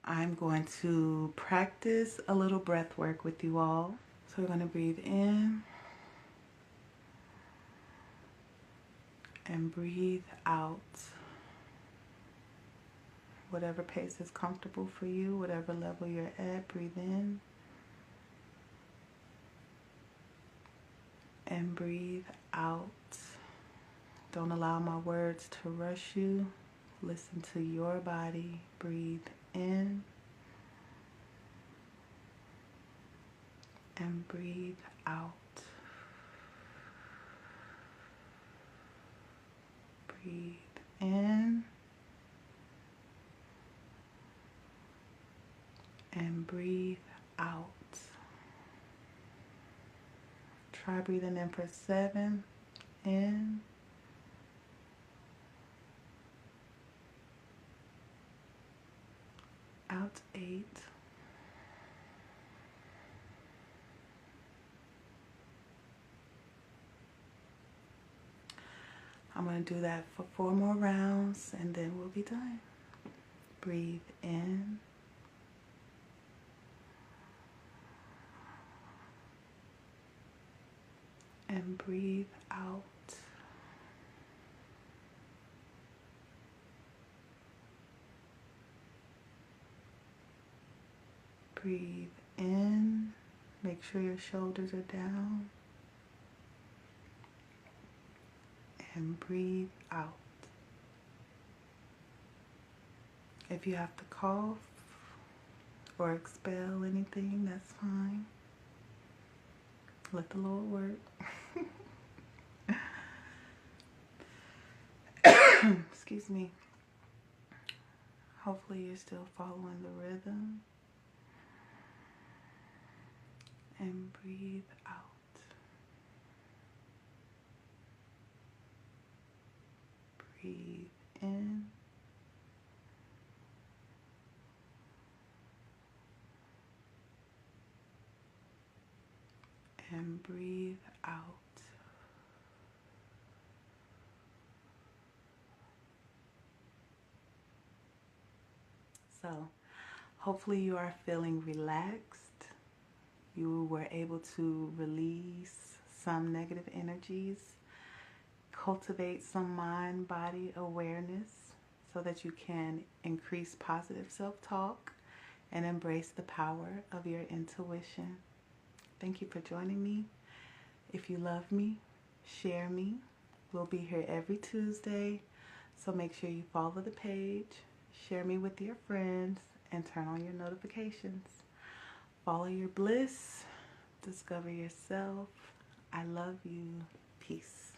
I'm going to practice a little breath work with you all. So we're going to breathe in and breathe out. Whatever pace is comfortable for you, whatever level you're at, breathe in and breathe out. Don't allow my words to rush you. Listen to your body. Breathe in and breathe out. Breathe in and breathe out. Try breathing in for 7. In. Out 8. I'm going to do that for 4 more rounds and then we'll be done. Breathe in. And breathe out. Breathe in. Make sure your shoulders are down. And breathe out. If you have to cough or expel anything, that's fine. Let the Lord work. Excuse me. Hopefully you're still following the rhythm. And breathe out. Breathe in. And breathe out. So, hopefully you are feeling relaxed. You were able to release some negative energies, cultivate some mind-body awareness so that you can increase positive self-talk and embrace the power of your intuition. Thank you for joining me. If you love me, share me. We'll be here every Tuesday, so make sure you follow the page, share me with your friends, and turn on your notifications. Follow your bliss, discover yourself. I love you. Peace.